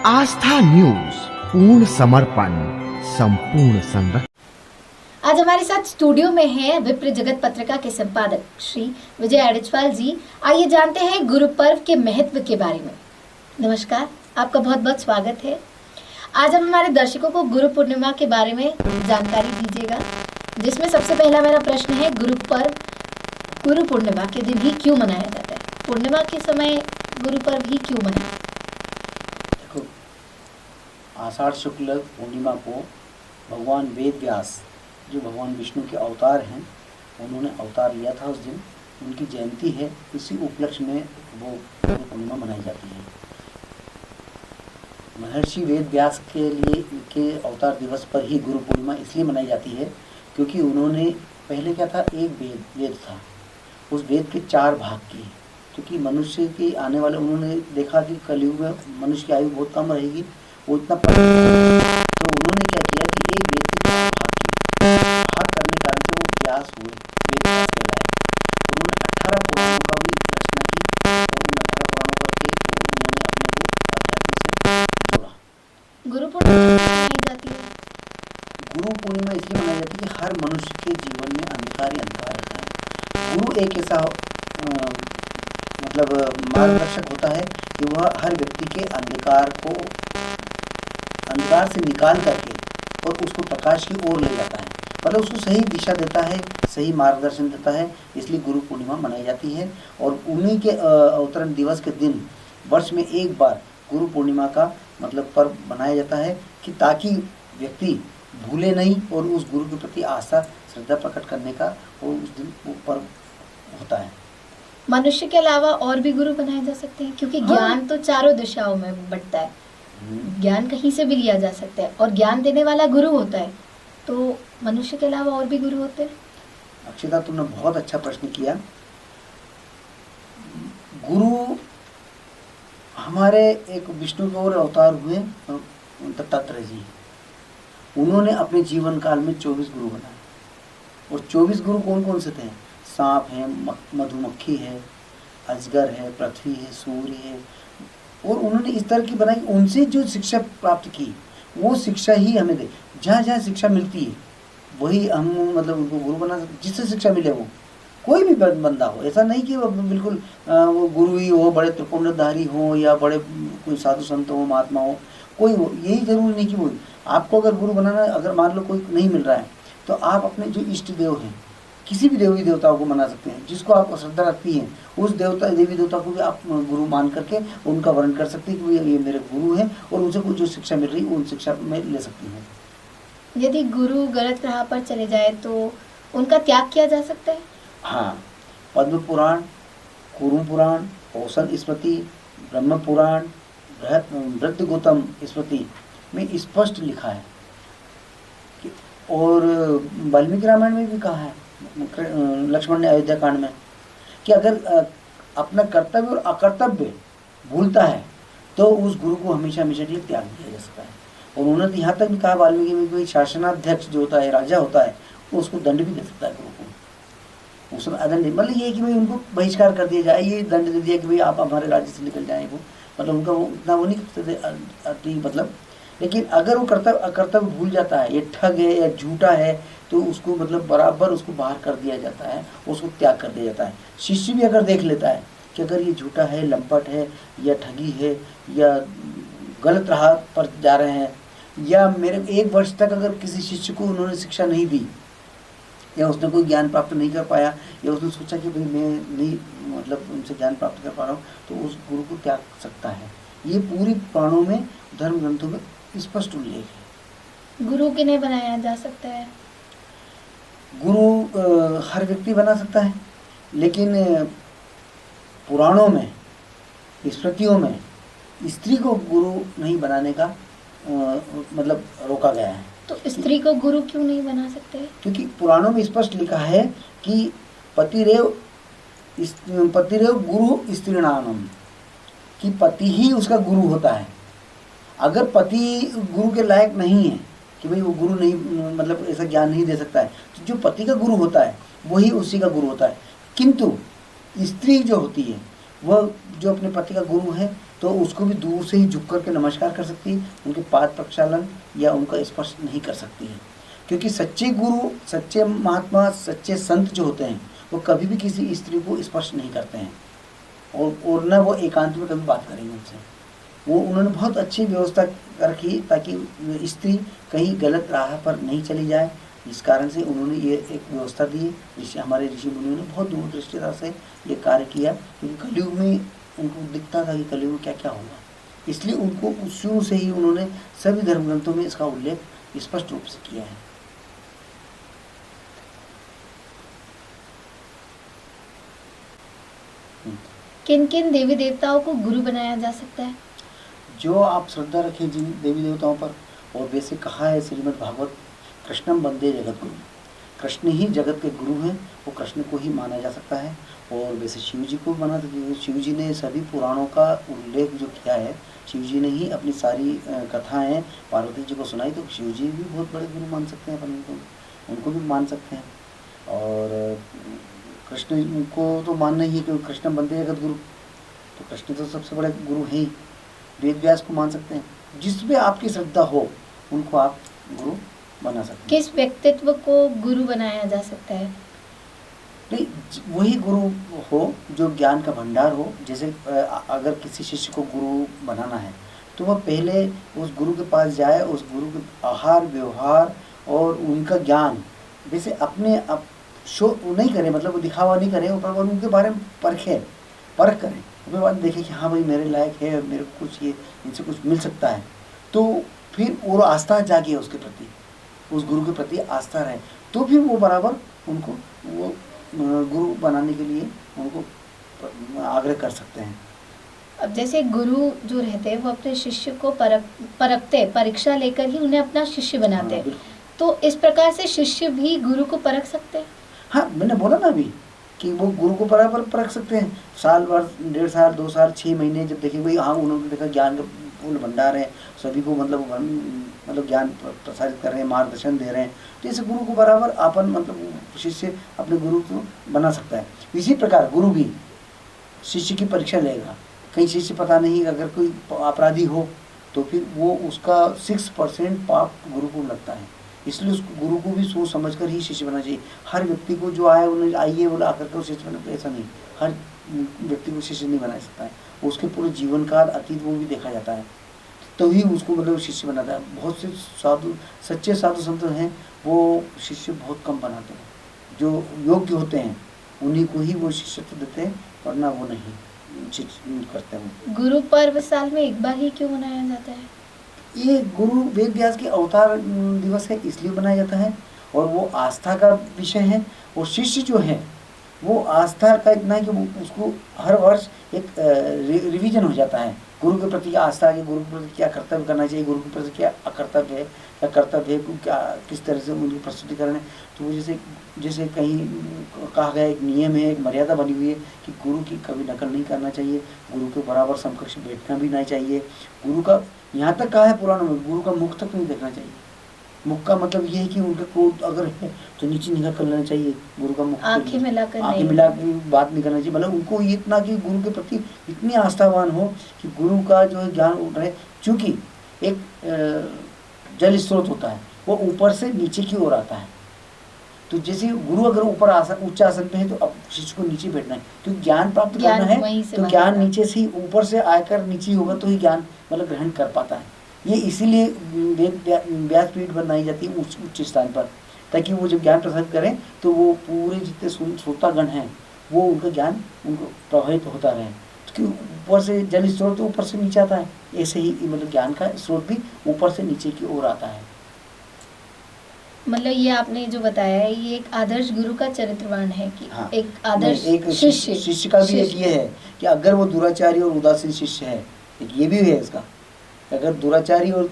आस्था news, पूर्ण समर्पण, संपूर्ण संरक्षण। आज हमारे साथ स्टूडियो में हैं विप्र जगत पत्रिका के संपादक श्री विजय अडिचवाल जी। आइए जानते हैं गुरु पर्व के महत्व के बारे में। नमस्कार, आपका बहुत बहुत स्वागत है। आज हम हमारे दर्शकों को गुरु पूर्णिमा के बारे में जानकारी दीजिएगा, जिसमें सबसे पहला मेरा प्रश्न है, गुरु पर्व गुरु पूर्णिमा के दिन ही क्यों मनाया जाता है? पूर्णिमा के समय गुरु पर्व ही क्यों मनाया? देखो, आषाढ़ शुक्ल पूर्णिमा को भगवान वेद व्यास, जो भगवान विष्णु के अवतार हैं, उन्होंने अवतार लिया था। उस दिन उनकी जयंती है, इसी उपलक्ष्य में वो गुरु पूर्णिमा मनाई जाती है। महर्षि वेद व्यास के अवतार दिवस पर ही गुरु पूर्णिमा इसलिए मनाई जाती है क्योंकि उन्होंने पहले क्या था, एक वेद था, उस वेद के 4 भाग किए। क्योंकि मनुष्य के आने वाले, उन्होंने देखा कि कलयुग में मनुष्य की आयु बहुत कम रहेगी, वो इतना तो उन्होंने क्या किया कि एक वेद के 4 भाग किए। भाग करने के कारण से वो व्यास हुए, वेद व्यास कहलाए। उन्होंने 18 पुराणों का भी रचना की और उन 18 पुराणों करके उन्होंने अपने को अध्यात्म से जोड़ा। गुरु पूर्णिमा मनाई जाती है। गुरु पूर्णिमा इसलिए मनाई जाती है कि हर मनुष्य के जीवन में अंधकार ही अंधकार रहता है। गुरु एक ऐसा मार्गदर्शक होता है कि वह हर व्यक्ति के अंधकार से निकाल करके और उसको प्रकाश की ओर ले जाता है, मतलब उसको सही दिशा देता है, सही मार्गदर्शन देता है। इसलिए गुरु पूर्णिमा मनाई जाती है और उन्हीं के अवतरण दिवस के दिन वर्ष में एक बार गुरु पूर्णिमा का पर्व मनाया जाता है कि ताकि व्यक्ति भूले नहीं और उस गुरु के प्रति आस्था श्रद्धा प्रकट करने का वो उस दिन वो पर्व होता है। मनुष्य के अलावा और भी गुरु बनाए जा सकते हैं, क्योंकि ज्ञान तो चारों दिशाओं में बंटता है। ज्ञान कहीं से भी लिया जा सकता है और ज्ञान देने वाला गुरु होता है। तो मनुष्य के अलावा और भी गुरु होते हैं। अक्षता, तुमने बहुत अच्छा प्रश्न किया। गुरु हमारे एक विष्णु के और अवतार हुए दत्तात्रेय जी। उन्होंने अपने जीवन काल में 24 गुरु बनाए और 24 गुरु कौन कौन से थे? सांप है, मधुमक्खी है, अजगर है, पृथ्वी है, सूर्य है। और उन्होंने इस तरह की बनाई, उनसे जो शिक्षा प्राप्त की वो शिक्षा ही हमें दे। जहाँ जहाँ शिक्षा मिलती है वही हम उनको गुरु बना सकते। जिससे शिक्षा मिले वो कोई भी बंदा हो, ऐसा नहीं कि वो बिल्कुल वो गुरु ही हो, बड़े त्रिपुंडधारी हो या बड़े कोई साधु संत हो, महात्मा हो, कोई हो, यही जरूरी नहीं कि वो। आपको अगर गुरु बनाना, अगर मान लो कोई नहीं मिल रहा है तो आप अपने जो इष्ट देव हैं, किसी भी देवी देवताओं को मना सकते हैं जिसको आप श्रद्धा रखती हैं। उस देवी देवता को भी आप गुरु मान करके उनका वर्ण कर सकते हैं कि ये मेरे गुरु हैं और उनसे कुछ जो शिक्षा मिल रही है उन शिक्षा में ले सकती हैं। यदि गुरु गलत राह पर चले जाए तो उनका त्याग किया जा सकता है? हाँ, पद्म पुराण, कुरुम पुराण, कौशल स्मृति, ब्रह्म पुराण, वृद्ध गौतम स्मृति में स्पष्ट लिखा है कि, और वाल्मीकि रामायण में भी कहा है, लक्ष्मण ने अयोध्या कांड में, कि अगर अपना कर्तव्य और अकर्तव्य भूलता है तो उस गुरु को हमेशा हमेशा के लिए त्याग दिया जा सकता है। और उन्होंने यहाँ तक भी कहा, वाल्मीकि में, कोई शासनाध्यक्ष जो होता है, राजा होता है, वो उसको दंड भी दे सकता है गुरु को। उसमें अदंड ये कि भाई उनको बहिष्कार कर दिया जाए, ये दंड दे दिया कि भाई आप हमारे राज्य से निकल जाए। वो उनका वो इतना वो नहीं करते थे लेकिन अगर वो कर्तव्य भूल जाता है, ये ठग है या झूठा है, तो उसको बराबर उसको बाहर कर दिया जाता है, उसको त्याग कर दिया जाता है। शिष्य भी अगर देख लेता है कि अगर ये झूठा है, लंपट है या ठगी है या गलत राह पर जा रहे हैं, या मेरे 1 वर्ष तक अगर किसी शिष्य को उन्होंने शिक्षा नहीं दी या उसने कोई ज्ञान प्राप्त नहीं कर पाया या उसने सोचा कि भाई मैं नहीं उनसे ज्ञान प्राप्त कर पा रहा हूँ, तो उस गुरु को त्याग सकता है। ये पूरी पुराणों में, धर्म ग्रंथों में स्पष्ट उल्लेख है। गुरु किन्हें बनाया जा सकता है? गुरु हर व्यक्ति बना सकता है, लेकिन पुराणों में, स्मृतियों में स्त्री को गुरु नहीं बनाने का रोका गया है। तो स्त्री को गुरु क्यों नहीं बना सकते? क्योंकि पुराणों में स्पष्ट लिखा है कि पतिरेव गुरु स्त्रीणाम, कि पति ही उसका गुरु होता है। अगर पति गुरु के लायक नहीं है कि भाई वो गुरु नहीं ऐसा ज्ञान नहीं दे सकता है, तो जो पति का गुरु होता है वही उसी का गुरु होता है। किंतु स्त्री जो होती है वह जो अपने पति का गुरु है तो उसको भी दूर से ही झुक करके नमस्कार कर सकती है, उनके पाद प्रक्षालन या उनका स्पर्श नहीं कर सकती है। क्योंकि सच्चे गुरु, सच्चे महात्मा, सच्चे संत जो होते हैं वो कभी भी किसी स्त्री को स्पर्श नहीं करते हैं, और न वो एकांत में कभी बात करेंगे उनसे। वो उन्होंने बहुत अच्छी व्यवस्था रखी ताकि स्त्री कहीं गलत राह पर नहीं चली जाए। इस कारण से उन्होंने ये एक व्यवस्था दी। हमारे ऋषि मुनियों ने बहुत दूरदृष्टिता से ये कार्य किया, क्योंकि कलयुग में उनको दिखता था कि कलयुग में क्या क्या होगा, इसलिए उनको शुरू से ही उन्होंने सभी धर्म ग्रंथों में इसका उल्लेख स्पष्ट रूप से किया है। किन किन देवी देवताओं को गुरु बनाया जा सकता है? जो आप श्रद्धा रखें जिन देवी देवताओं पर, और वैसे कहा है श्रीमद् भागवत, कृष्णम वंदे जगत गुरु, कृष्ण ही जगत के गुरु हैं, वो कृष्ण को ही माना जा सकता है। और वैसे शिव जी को माना, शिव जी ने सभी पुराणों का उल्लेख जो किया है, शिव जी ने ही अपनी सारी कथाएं पार्वती जी को सुनाई, तो शिव जी भी बहुत बड़े गुरु मान सकते हैं अपन उनको भी मान सकते हैं। और कृष्ण को तो मानना ही है, क्योंकि कृष्ण वंदे जगत गुरु, तो कृष्ण तो सबसे बड़े गुरु हैं ही। वेद व्यास को मान सकते हैं, जिसमें आपकी श्रद्धा हो उनको आप गुरु बना सकते हैं। किस व्यक्तित्व को गुरु बनाया जा सकता है? नहीं, वही गुरु हो जो ज्ञान का भंडार हो। जैसे अगर किसी शिष्य को गुरु बनाना है तो वह पहले उस गुरु के पास जाए, उस गुरु के आहार व्यवहार और उनका ज्ञान, जैसे अपने शो नहीं करें, मतलब वो दिखावा नहीं करें, ऊपर उनके बारे में परख करें, उसके बाद देखें कि हाँ भाई मेरे लायक है, मेरे को कुछ ये इनसे कुछ मिल सकता है, तो फिर और आस्था जागे उसके प्रति, उस गुरु के प्रति आस्था रहे, तो फिर वो बराबर उनको वो गुरु बनाने के लिए उनको आग्रह कर सकते हैं। अब जैसे गुरु जो रहते हैं वो अपने शिष्य को परखते, परीक्षा लेकर ही उन्हें अपना शिष्य बनाते हैं, तो इस प्रकार से शिष्य भी गुरु को परख सकते हैं? हाँ, मैंने बोला ना अभी कि वो गुरु को बराबर परख सकते हैं। साल भर, 1.5 साल, 2 साल, 6 महीने जब देखें भाई हाँ उन्होंने देखा ज्ञान का पूर्ण भंडार है, सभी को मतलब ज्ञान प्रसारित कर रहे हैं, मार्गदर्शन दे रहे हैं, तो इस गुरु को बराबर अपन मतलब शिष्य अपने गुरु को बना सकता है। इसी प्रकार गुरु भी शिष्य की परीक्षा लेगा। कहीं शिष्य पता नहीं, अगर कोई अपराधी हो तो फिर वो उसका 6% पाप गुरु को लगता है, इसलिए उस गुरु को भी सोच समझ कर ही शिष्य बनना चाहिए। हर व्यक्ति को जो आए उन्हें आइए बोला आकर के शिष्य बना, ऐसा नहीं, हर व्यक्ति को शिष्य नहीं बना सकता है, उसके पूरे जीवन काल अतीत वो भी देखा जाता है, तो ही उसको मतलब शिष्य बनाता है। बहुत से साधु, सच्चे साधु संत हैं, वो शिष्य बहुत कम बनाते हैं, जो योग्य होते हैं उन्हीं को ही वो शिष्यत्व देते हैं, वरना वो नहीं करते हैं। गुरु पर्व साल में एक बार ही क्यों मनाया जाता है? ये गुरु वेद व्यास के अवतार दिवस है इसलिए मनाया जाता है, और वो आस्था का विषय है। और शिष्य जो है वो आस्था का इतना है कि वो उसको हर वर्ष एक रिवीजन हो जाता है, गुरु के प्रति आस्था है, गुरु के प्रति क्या कर्तव्य करना चाहिए, गुरु के प्रति क्या अकर्तव्य है, क्या कर्तव्य है, क्या किस तरह से उनकी प्रस्तुतिकरण है। तो जैसे कहीं कहा गया, एक नियम है, एक मर्यादा बनी हुई है कि गुरु की कभी नकल नहीं करना चाहिए, गुरु के बराबर समकक्ष बैठना भी नहीं चाहिए। गुरु का यहाँ तक कहा है पुराणों में, गुरु का मुख तक नहीं देखना चाहिए। मुख का मतलब ये है कि उनका क्रोध अगर है तो नीचे निगाह कर लेना चाहिए, गुरु का मुख आंखें मिला कर बात नहीं करना चाहिए। मतलब उनको ये इतना कि गुरु के प्रति इतनी आस्थावान हो कि गुरु का जो है ज्ञान उठ रहे, चूँकि एक जल स्रोत होता है वो ऊपर से नीचे की ओर आता है, तो जैसे गुरु अगर ऊपर उच्च आसन पे है तो अब शिष्य को नीचे बैठना है, क्योंकि ज्ञान प्राप्त करना है तो ज्ञान नीचे से ही, ऊपर से आकर नीचे होगा तो ही ज्ञान मतलब ग्रहण कर पाता है। ये इसीलिए व्यासपीठ बनाई जाती है उच्च स्थान पर, ताकि वो जब ज्ञान प्रसारित करें तो वो पूरे जितने श्रोतागण हैं वो उनका ज्ञान उनको प्रभावित होता रहे, क्योंकि ऊपर से जल स्रोत तो ऊपर से नीचे आता है, ऐसे ही मतलब ज्ञान का स्रोत भी ऊपर से नीचे की ओर आता है। मतलब ये आपने जो बताया है ये एक आदर्श गुरु का चरित्रवान है कि हाँ, एक आदर्श शिष्य का भी एक ये है कि अगर वो दुराचारी और उदासीन शिष्य है, एक ये भी है इसका, अगर दुराचारी और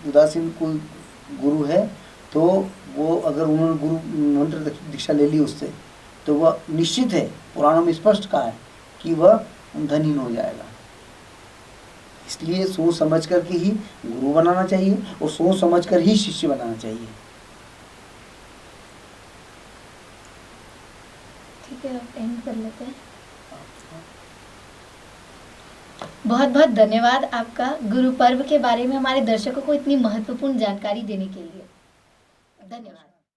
उदासीन कोई गुरु है तो वो अगर उन्होंने गुरु मंत्र दीक्षा ले ली उससे तो वह निश्चित है, पुराणों में स्पष्ट कहा है कि वह धनहीन हो जाएगा। इसलिए सोच समझ कर के ही गुरु बनाना चाहिए और सोच समझ कर ही शिष्य बनाना चाहिए। ठीक है, अब एंड कर लेते हैं। बहुत बहुत धन्यवाद आपका गुरु पर्व के बारे में हमारे दर्शकों को इतनी महत्वपूर्ण जानकारी देने के लिए। धन्यवाद।